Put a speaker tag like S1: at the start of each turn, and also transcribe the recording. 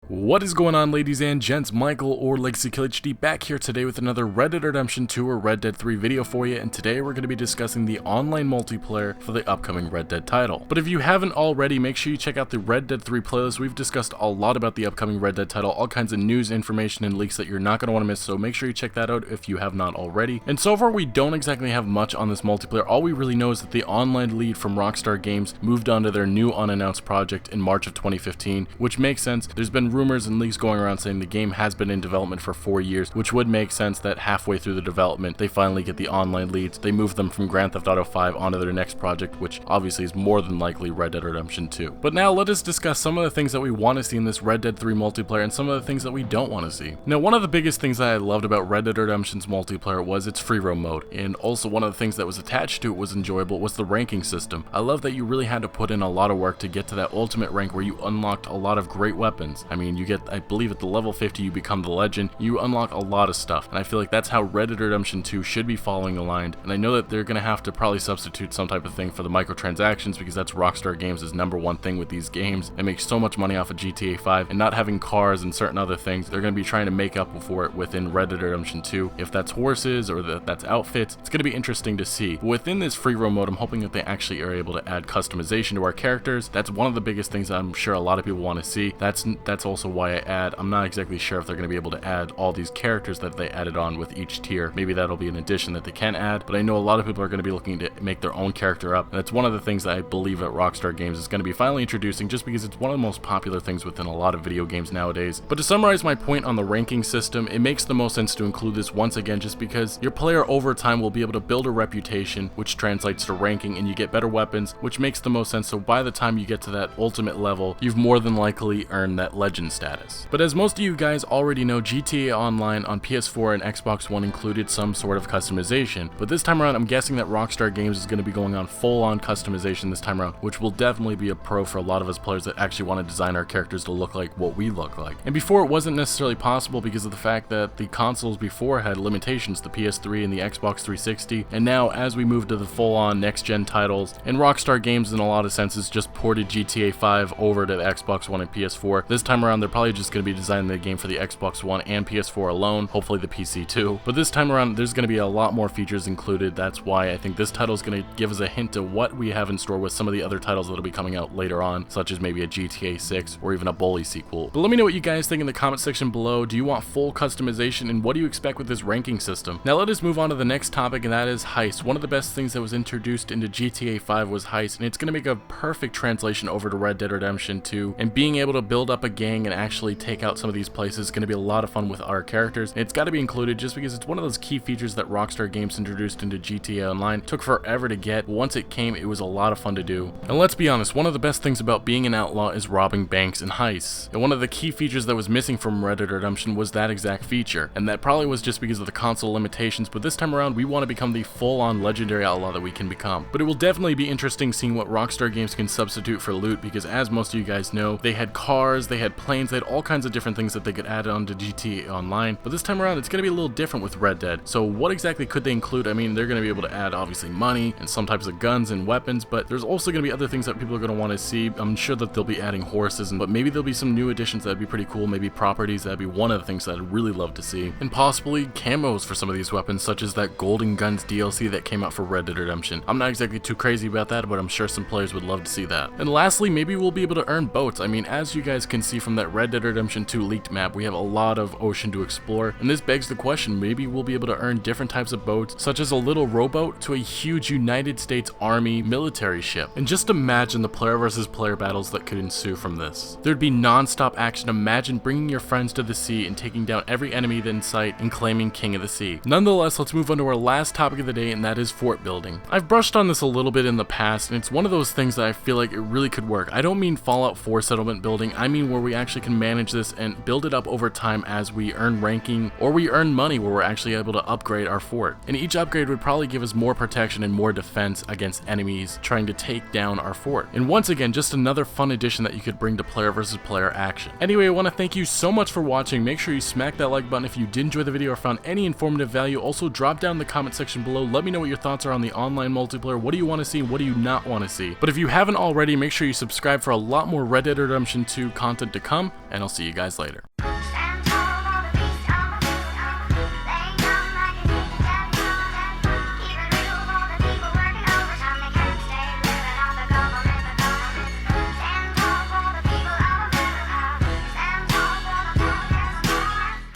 S1: What is going on, ladies and gents? Michael or Legacy Kill HD back here today with another Red Dead Redemption 2 or Red Dead 3 video for you, and today we're going to be discussing the online multiplayer for the upcoming Red Dead title. But if you haven't already, make sure you check out the Red Dead 3 playlist. We've discussed a lot about the upcoming Red Dead title, all kinds of news, information, and leaks that you're not going to want to miss, so make sure you check that out if you have not already. And so far, we don't exactly have much on this multiplayer. All we really know is that the online lead from Rockstar Games moved on to their new unannounced project in March of 2015, which makes sense. There's been rumors and leaks going around saying the game has been in development for 4 years, which would make sense that halfway through the development they finally get the online leads. They move them from Grand Theft Auto 5 onto their next project, which obviously is more than likely Red Dead Redemption 2. But now let us discuss some of the things that we want to see in this Red Dead 3 multiplayer and some of the things that we don't want to see. Now, one of the biggest things that I loved about Red Dead Redemption's multiplayer was its free roam mode, and also one of the things that was attached to it was enjoyable was the ranking system. I love that you really had to put in a lot of work to get to that ultimate rank where you unlocked a lot of great weapons. I mean, you get, I believe at the level 50 you become the legend, you unlock a lot of stuff, and I feel like that's how Red Dead Redemption 2 should be following aligned. And I know that they're going to have to probably substitute some type of thing for the microtransactions, because that's Rockstar Games' #1 thing with these games. They make so much money off of GTA 5, and not having cars and certain other things, they're going to be trying to make up for it within Red Dead Redemption 2. If that's horses or that's outfits, it's going to be interesting to see. But within this free roam mode, I'm hoping that they actually are able to add customization to our characters. That's one of the biggest things that I'm sure a lot of people want to see. That's also why I'm not exactly sure if they're going to be able to add all these characters that they added on with each tier. Maybe that'll be an addition that they can add, but I know a lot of people are going to be looking to make their own character up, and that's one of the things that I believe that Rockstar Games is going to be finally introducing, just because it's one of the most popular things within a lot of video games nowadays. But to summarize my point on the ranking system, it makes the most sense to include this once again, just because your player over time will be able to build a reputation, which translates to ranking, and you get better weapons, which makes the most sense. So by the time you get to that ultimate level, you've more than likely earned that legend status. But as most of you guys already know, GTA Online on PS4 and Xbox One included some sort of customization, but this time around I'm guessing that Rockstar Games is going to be going on full-on customization this time around, which will definitely be a pro for a lot of us players that actually want to design our characters to look like what we look like. And before, it wasn't necessarily possible because of the fact that the consoles before had limitations, the PS3 and the Xbox 360, and now as we move to the full-on next-gen titles, and Rockstar Games in a lot of senses just ported GTA 5 over to the Xbox One and PS4, this time around they're probably just going to be designing the game for the Xbox One and PS4 alone, hopefully the PC too. But this time around there's going to be a lot more features included. That's why I think this title is going to give us a hint to what we have in store with some of the other titles that'll be coming out later on, such as maybe a GTA 6 or even a Bully sequel. But let me know what you guys think in the comment section below. Do you want full customization, and what do you expect with this ranking system? Now let us move on to the next topic, and that is Heists. One of the best things that was introduced into GTA 5 was Heists, and it's going to make a perfect translation over to Red Dead Redemption 2, and being able to build up a gang and actually take out some of these places is going to be a lot of fun with our characters. It's got to be included just because it's one of those key features that Rockstar Games introduced into GTA Online. It took forever to get, but once it came, it was a lot of fun to do. And let's be honest, one of the best things about being an outlaw is robbing banks and heists. And one of the key features that was missing from Red Dead Redemption was that exact feature, and that probably was just because of the console limitations, but this time around we want to become the full-on legendary outlaw that we can become. But it will definitely be interesting seeing what Rockstar Games can substitute for loot, because as most of you guys know, they had cars, they had planes, they had all kinds of different things that they could add on to GTA Online, but this time around it's going to be a little different with Red Dead. So what exactly could they include? I mean, they're going to be able to add obviously money and some types of guns and weapons, but there's also going to be other things that people are going to want to see. I'm sure that they'll be adding horses, but maybe there'll be some new additions that'd be pretty cool. Maybe properties, that'd be one of the things that I'd really love to see, and possibly camos for some of these weapons, such as that Golden Guns DLC that came out for Red Dead Redemption. I'm not exactly too crazy about that, but I'm sure some players would love to see that. And lastly, maybe we'll be able to earn boats. I mean, as you guys can see from that Red Dead Redemption 2 leaked map, we have a lot of ocean to explore, and this begs the question, maybe we'll be able to earn different types of boats, such as a little rowboat to a huge United States Army military ship. And just imagine the player versus player battles that could ensue from this. There'd be non-stop action. Imagine bringing your friends to the sea and taking down every enemy in sight and claiming King of the Sea. Nonetheless, let's move on to our last topic of the day, and that is fort building. I've brushed on this a little bit in the past, and it's one of those things that I feel like it really could work. I don't mean Fallout 4 settlement building, I mean where we actually can manage this and build it up over time as we earn ranking, or we earn money where we're actually able to upgrade our fort. And each upgrade would probably give us more protection and more defense against enemies trying to take down our fort. And once again, just another fun addition that you could bring to player versus player action. Anyway, I want to thank you so much for watching. Make sure you smack that like button if you did enjoy the video or found any informative value. Also, drop down in the comment section below. Let me know what your thoughts are on the online multiplayer. What do you want to see? What do you not want to see? But if you haven't already, make sure you subscribe for a lot more Red Dead Redemption 2 content to come. come, and I'll see you guys later.